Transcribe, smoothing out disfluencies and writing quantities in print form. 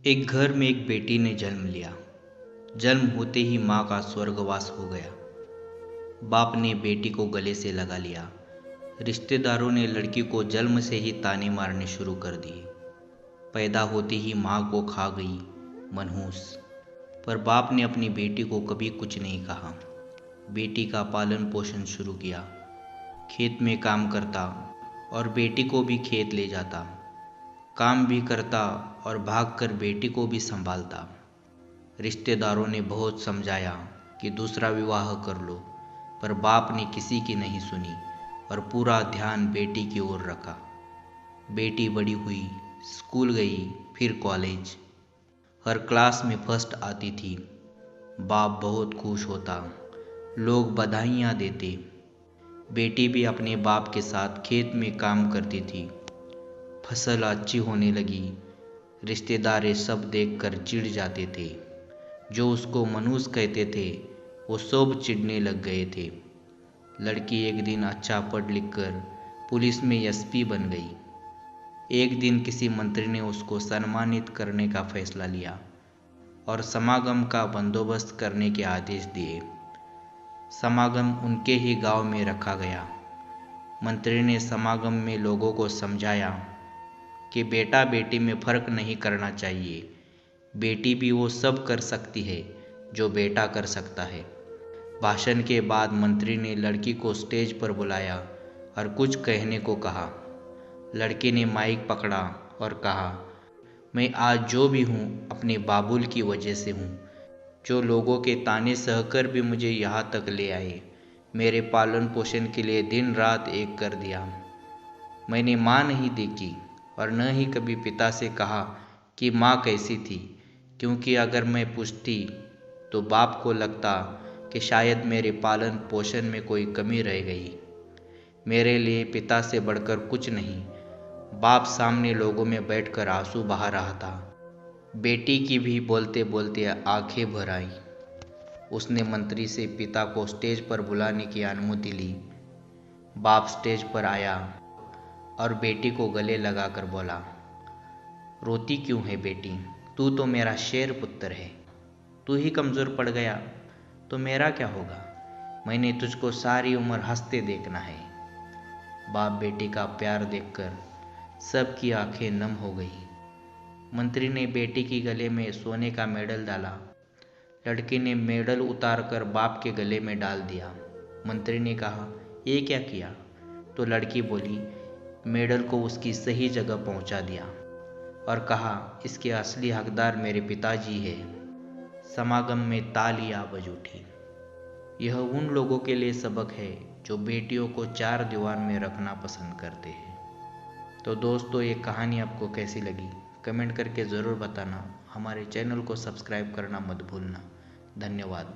एक घर में एक बेटी ने जन्म लिया। जन्म होते ही माँ का स्वर्गवास हो गया। बाप ने बेटी को गले से लगा लिया। रिश्तेदारों ने लड़की को जन्म से ही ताने मारने शुरू कर दिए। पैदा होते ही माँ को खा गई मनहूस। पर बाप ने अपनी बेटी को कभी कुछ नहीं कहा। बेटी का पालन पोषण शुरू किया। खेत में काम करता और बेटी को भी खेत ले जाता। काम भी करता और भागकर बेटी को भी संभालता। रिश्तेदारों ने बहुत समझाया कि दूसरा विवाह कर लो, पर बाप ने किसी की नहीं सुनी और पूरा ध्यान बेटी की ओर रखा। बेटी बड़ी हुई, स्कूल गई, फिर कॉलेज। हर क्लास में फर्स्ट आती थी। बाप बहुत खुश होता, लोग बधाइयाँ देते। बेटी भी अपने बाप के साथ खेत में काम करती थी। फसल अच्छी होने लगी। रिश्तेदार सब देखकर चिढ़ जाते थे। जो उसको मनूस कहते थे वो सब चिढ़ने लग गए थे। लड़की एक दिन अच्छा पढ़ लिख कर पुलिस में एसपी बन गई। एक दिन किसी मंत्री ने उसको सम्मानित करने का फैसला लिया और समागम का बंदोबस्त करने के आदेश दिए। समागम उनके ही गांव में रखा गया। मंत्री ने समागम में लोगों को समझाया कि बेटा बेटी में फर्क नहीं करना चाहिए। बेटी भी वो सब कर सकती है जो बेटा कर सकता है। भाषण के बाद मंत्री ने लड़की को स्टेज पर बुलाया और कुछ कहने को कहा। लड़की ने माइक पकड़ा और कहा, मैं आज जो भी हूँ अपने बाबुल की वजह से हूँ, जो लोगों के ताने सहकर भी मुझे यहाँ तक ले आए। मेरे पालन पोषण के लिए दिन रात एक कर दिया। मैंने माँ नहीं देखी और न ही कभी पिता से कहा कि माँ कैसी थी, क्योंकि अगर मैं पूछती तो बाप को लगता कि शायद मेरे पालन पोषण में कोई कमी रह गई। मेरे लिए पिता से बढ़कर कुछ नहीं। बाप सामने लोगों में बैठकर आंसू बहा रहा था। बेटी की भी बोलते बोलते आंखें भर आईं। उसने मंत्री से पिता को स्टेज पर बुलाने की अनुमति ली। बाप स्टेज पर आया और बेटी को गले लगाकर बोला, रोती क्यों है बेटी? तू तो मेरा शेर पुत्र है। तू ही कमज़ोर पड़ गया तो मेरा क्या होगा? मैंने तुझको सारी उम्र हंसते देखना है। बाप बेटी का प्यार देखकर सबकी आंखें नम हो गई। मंत्री ने बेटी की गले में सोने का मेडल डाला। लड़की ने मेडल उतारकर बाप के गले में डाल दिया। मंत्री ने कहा, ये क्या किया? तो लड़की बोली, मेडल को उसकी सही जगह पहुंचा दिया और कहा, इसके असली हकदार मेरे पिताजी है। समागम में तालियां बज उठी। यह उन लोगों के लिए सबक है जो बेटियों को चार दीवार में रखना पसंद करते हैं। तो दोस्तों, ये कहानी आपको कैसी लगी कमेंट करके ज़रूर बताना। हमारे चैनल को सब्सक्राइब करना मत भूलना। धन्यवाद।